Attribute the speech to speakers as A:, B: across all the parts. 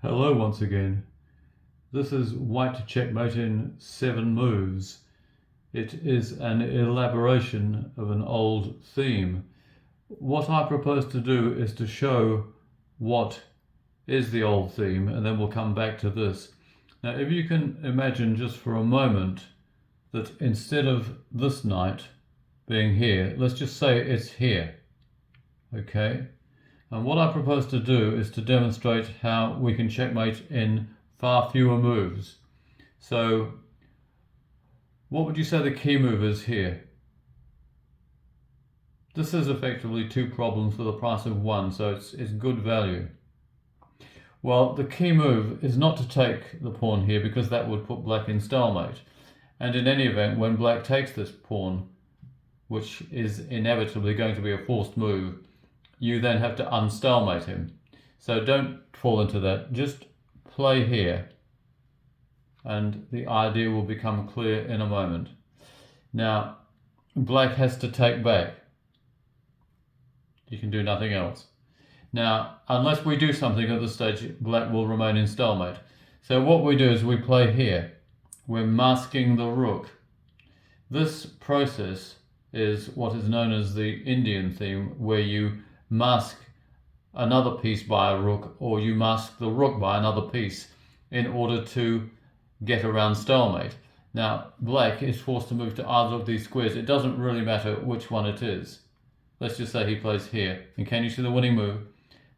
A: Hello once again. This is white to checkmate in 7 moves. It is an elaboration of an old theme. What I propose to do is to show what is the old theme, and then we'll come back to this. Now, if you can imagine just for a moment that instead of this knight being here, let's just say it's here, okay? And what I propose to do is to demonstrate how we can checkmate in far fewer moves. So what would you say the key move is here? This is effectively 2 problems for the price of 1, so it's good value. Well, the key move is not to take the pawn here because that would put black in stalemate. And in any event, when black takes this pawn, which is inevitably going to be a forced move, you then have to unstalemate him. So don't fall into that. Just play here and the idea will become clear in a moment. Now, black has to take back. You can do nothing else. Now, unless we do something at this stage, black will remain in stalemate. So what we do is we play here. We're masking the rook. This process is what is known as the Indian theme, where you mask another piece by a rook, or you mask the rook by another piece in order to get around stalemate. Now, black is forced to move to either of these squares. It doesn't really matter which one it is. Let's just say he plays here. And can you see the winning move?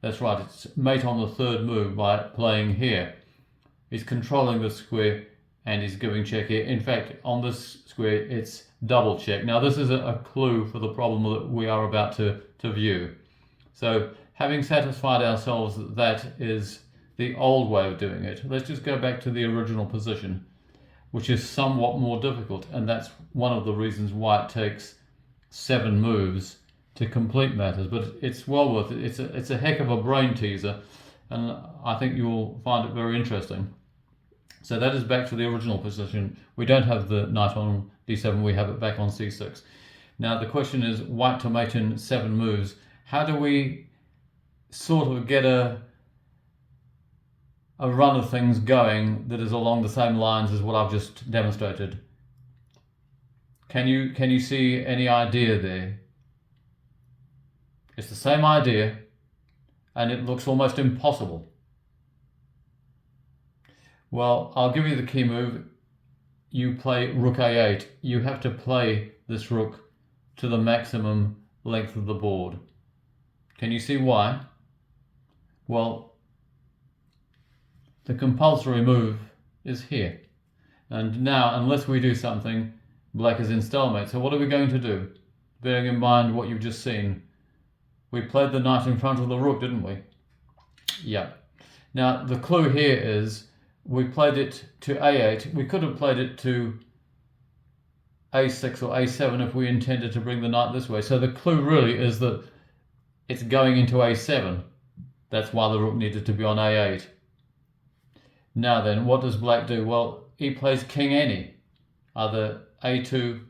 A: That's right, it's mate on the 3rd move by playing here. He's controlling the square and he's giving check here. In fact, on this square, it's double check. Now, this is a clue for the problem that we are about to view. So, having satisfied ourselves that that is the old way of doing it, let's just go back to the original position, which is somewhat more difficult, and that's one of the reasons why it takes 7 moves to complete matters, but it's well worth it. It's a heck of a brain teaser, and I think you'll find it very interesting. So that is back to the original position. We don't have the knight on d7, we have it back on c6. Now the question is, white to mate in 7 moves. How do we sort of get a run of things going that is along the same lines as what I've just demonstrated? Can you see any idea there? It's the same idea, and it looks almost impossible. Well, I'll give you the key move. You play rook a8. You have to play this rook to the maximum length of the board. Can you see why? Well, the compulsory move is here. And now, unless we do something, black is in stalemate. So what are we going to do? Bearing in mind what you've just seen, we played the knight in front of the rook, didn't we? Yeah. Now, the clue here is we played it to a8. We could have played it to a6 or a7 if we intended to bring the knight this way. So the clue really is that it's going into a7. That's why the rook needed to be on a8. Now then, what does black do? Well, he plays king any, either a2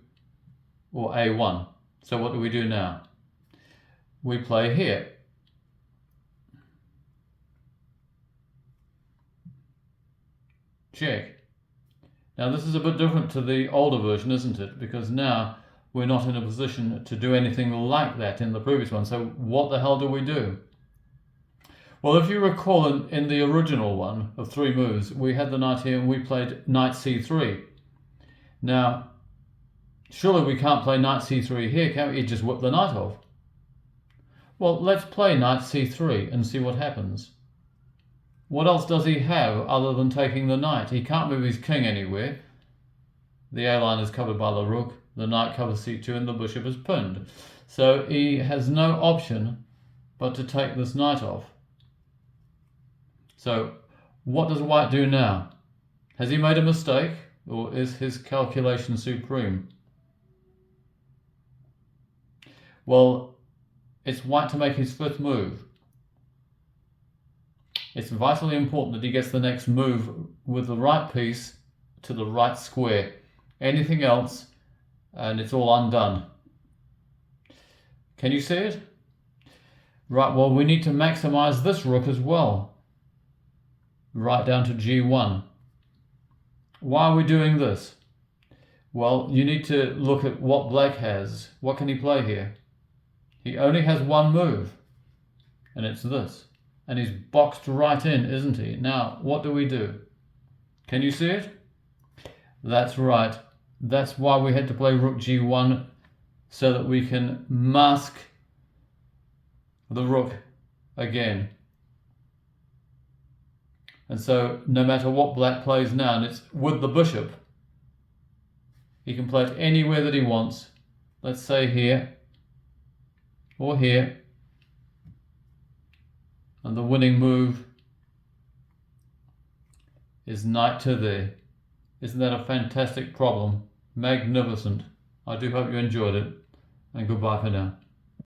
A: or a1. So what do we do now? We play here. Check. Now this is a bit different to the older version, isn't it? Because now we're not in a position to do anything like that in the previous one. So what the hell do we do? Well, if you recall in the original one of 3 moves, we had the knight here and we played knight c3. Now, surely we can't play knight c3 here, can we? He just whipped the knight off. Well, let's play knight c3 and see what happens. What else does he have other than taking the knight? He can't move his king anywhere. The A-line is covered by the rook, the knight covers c2, and the bishop is pinned. So he has no option but to take this knight off. So what does white do now? Has he made a mistake, or is his calculation supreme? Well, it's white to make his 5th move. It's vitally important that he gets the next move with the right piece to the right square. Anything else, and it's all undone. Can you see it? Right, well, we need to maximize this rook as well. right down to g1. Why are we doing this? Well, you need to look at what black has. What can he play here? He only has one move, and it's this. And he's boxed right in, isn't he? Now, what do we do? Can you see it? That's right. That's why we had to play rook g1, so that we can mask the rook again. And so no matter what black plays now, and it's with the bishop, he can play it anywhere that he wants. Let's say here or here. And the winning move is knight to there. Isn't that a fantastic problem? Magnificent. I do hope you enjoyed it, and goodbye for now.